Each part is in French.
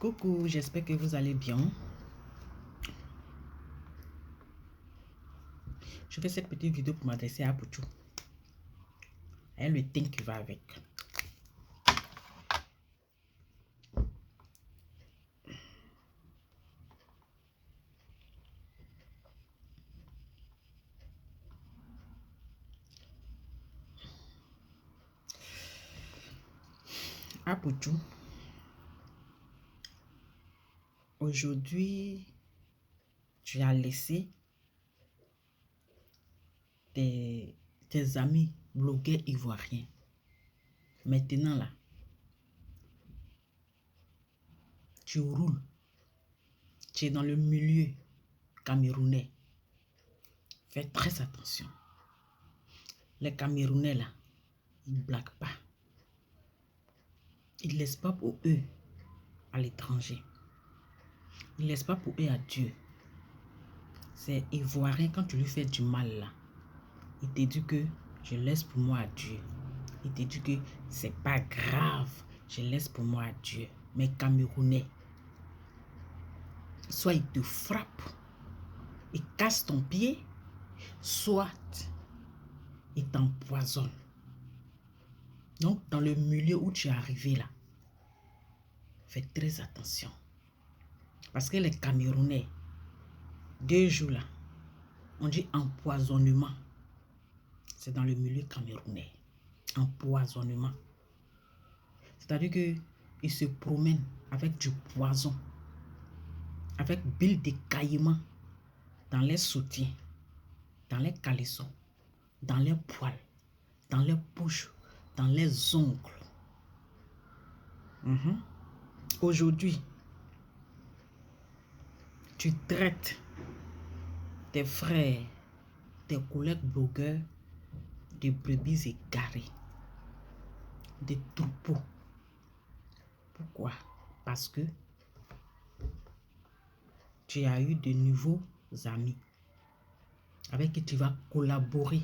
Coucou, j'espère que vous allez bien. Je fais cette petite vidéo pour m'adresser à Pouchou. Et le thym qui va avec. À Pouchou. Aujourd'hui, tu as laissé tes amis blogueurs ivoiriens. Maintenant là, tu roules. Tu es dans le milieu camerounais. Fais très attention. Les Camerounais là, ils ne blaguent pas. Ils ne laissent pas pour eux à l'étranger. Ils ne laissent pas pour eux à Dieu. C'est ivoirien, quand tu lui fais du mal là, il te dit que je laisse pour moi à Dieu. Il te dit que c'est pas grave, je laisse pour moi à Dieu. Mais Camerounais, soit il te frappe, il casse ton pied, soit il t'empoisonne. Donc, dans le milieu où tu es arrivé là, fais très attention. Parce que les Camerounais, 2 jours là, on dit empoisonnement. C'est dans le milieu camerounais. Empoisonnement. C'est-à-dire qu'ils se promènent avec du poison, avec billes d'écaillement dans les soutiens, dans les caleçons, dans les poils, dans les bouches, dans les ongles. Aujourd'hui, tu traites tes frères, tes collègues blogueurs de brebis égarées, de troupeaux. Pourquoi? Parce que tu as eu de nouveaux amis avec qui tu vas collaborer.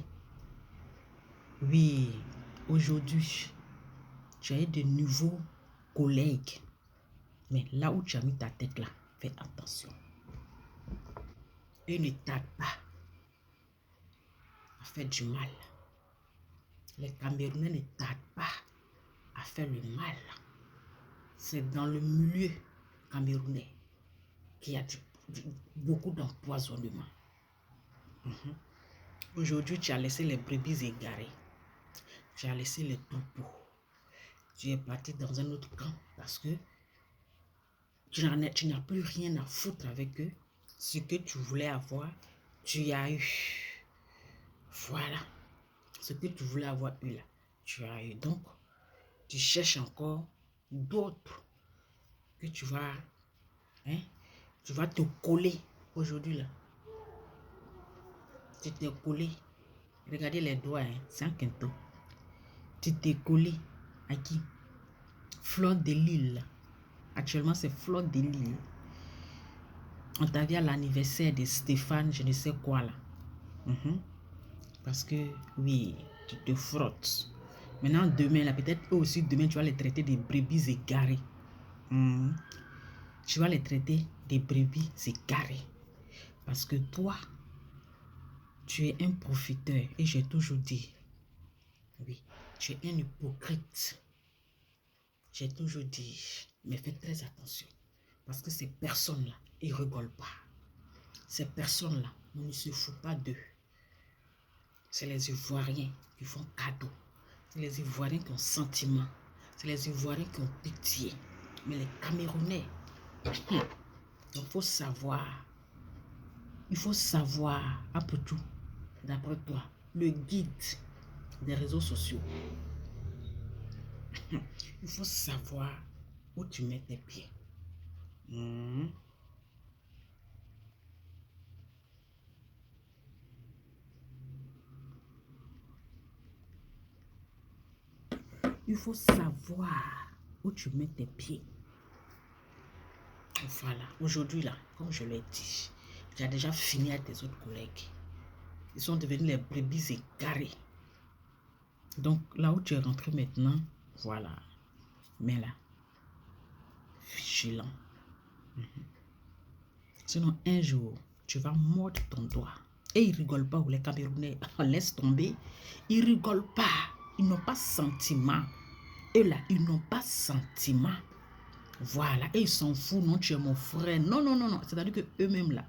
Oui, aujourd'hui, tu as eu de nouveaux collègues. Mais là où tu as mis ta tête là, fais attention. Eux ne tardent pas à faire du mal. Les Camerounais ne tardent pas à faire le mal. C'est dans le milieu camerounais qu'il y a beaucoup d'empoisonnement. Aujourd'hui, tu as laissé les brebis égarées. Tu as laissé les troupeaux. Tu es parti dans un autre camp parce que tu n'as plus rien à foutre avec eux. Ce que tu voulais avoir, tu as eu. Voilà. Ce que tu voulais avoir eu là, tu as eu. Donc, tu cherches encore d'autres que tu vas te coller aujourd'hui là. Tu t'es collé. Regardez les doigts, c'est un quinto. Tu t'es collé à qui? Fleur de Lille. Actuellement, c'est Fleur de Lille. On t'a vu à l'anniversaire de Stéphane, je ne sais quoi là. Parce que, oui, tu te frottes. Maintenant, demain, là, peut-être eux aussi, demain, tu vas les traiter des brebis égarées. Tu vas les traiter des brebis égarées. Parce que toi, tu es un profiteur. Et j'ai toujours dit, oui, tu es un hypocrite. J'ai toujours dit, mais fais très attention. Parce que ces personnes-là, ils ne rigolent pas. Ces personnes-là, on ne se fout pas d'eux. C'est les Ivoiriens qui font cadeau. C'est les Ivoiriens qui ont sentiment. C'est les Ivoiriens qui ont pitié. Mais les Camerounais, donc il faut savoir. Il faut savoir, à peu tout, d'après toi, le guide des réseaux sociaux. Il faut savoir où tu mets tes pieds. Il faut savoir où tu mets tes pieds. Voilà. Aujourd'hui, là, comme je l'ai dit, tu as déjà fini avec tes autres collègues. Ils sont devenus les brebis égarées. Donc, là où tu es rentré maintenant, voilà. Mais là, vigilant. Sinon, un jour, tu vas mordre ton doigt. Et ils rigolent pas, les Camerounais. Laisse tomber. Ils rigolent pas. Ils n'ont pas sentiment. Et là, ils n'ont pas sentiment. Voilà. Et ils s'en foutent. Non, tu es mon frère. Non, non, non, non. C'est-à-dire que eux-mêmes là,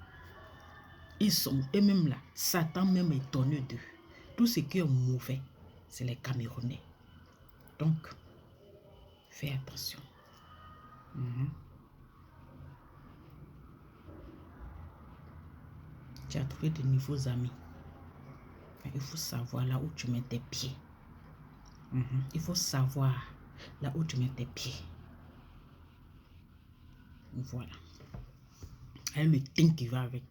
ils sont eux-mêmes là. Satan même est étonné d'eux. Tout ce qui est mauvais, c'est les Camerounais. Donc, fais attention. Tu as trouvé de nouveaux amis. Mais il faut savoir là où tu mets tes pieds. Il faut savoir là où tu mets tes pieds. Voilà. Et le thing qui va avec.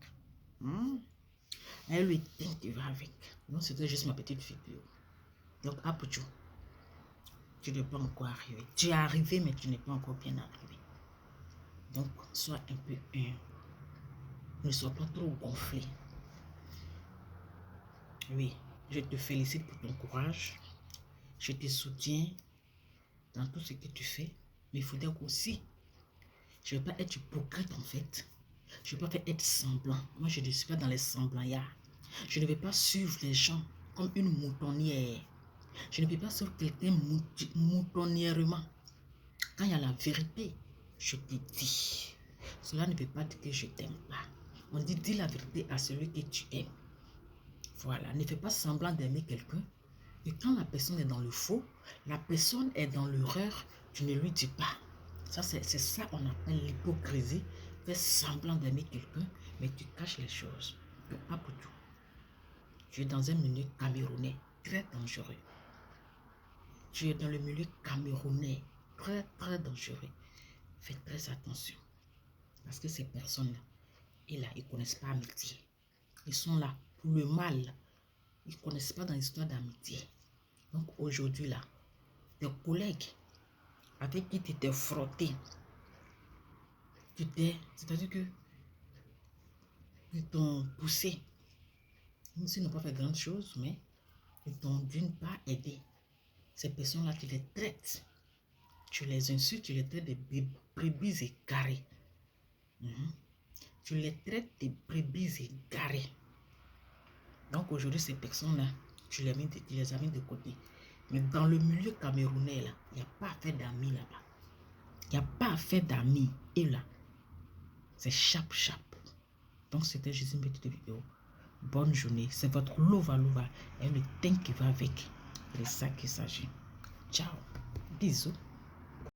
Et le thing qui va avec. Donc, c'était juste ma petite vidéo. Donc, Apouchou, tu n'es pas encore arrivé. Tu es arrivé, mais tu n'es pas encore bien arrivé. Donc, sois un peu humble. Ne sois pas trop gonflé. Oui, je te félicite pour ton courage. Je te soutiens dans tout ce que tu fais. Mais il faudrait aussi, je ne vais pas être hypocrite en fait. Je ne vais pas faire être semblant. Moi, je ne suis pas dans les semblants. Je ne vais pas suivre les gens comme une moutonnière. Je ne vais pas suivre quelqu'un moutonnièrement. Quand il y a la vérité, je te dis. Cela ne veut pas dire que je t'aime pas. On dit, dis la vérité à celui que tu aimes. Voilà, ne fais pas semblant d'aimer quelqu'un. Et quand la personne est dans le faux, la personne est dans l'erreur, tu ne lui dis pas. Ça, c'est ça qu'on appelle l'hypocrisie. Fais semblant d'aimer quelqu'un, mais tu caches les choses. Donc, pas pour tout. Tu es dans un milieu camerounais, très dangereux. Tu es dans le milieu camerounais, très, très dangereux. Fais très attention. Parce que ces personnes-là, ils ne connaissent pas l'amitié. Ils sont là pour le mal. Ils ne connaissent pas dans l'histoire d'amitié. Donc aujourd'hui là, tes collègues avec qui tu t'es frotté, c'est-à-dire que ils t'ont poussé, même s'ils n'ont pas fait grand chose, mais ils t'ont d'une part aidé. Ces personnes-là, tu les traites. Tu les insultes, tu les traites de brebis égarées. Tu les traites de brebis égarées. Donc aujourd'hui, ces personnes-là, tu les as mis de côté. Mais dans le milieu camerounais, là, il n'y a pas à faire d'amis là-bas. Il n'y a pas à faire d'amis. Et là, c'est chap. Donc c'était juste une petite vidéo. Bonne journée. C'est votre Lova et le thing qui va avec. C'est ça qu'il s'agit. Ciao. Bisous.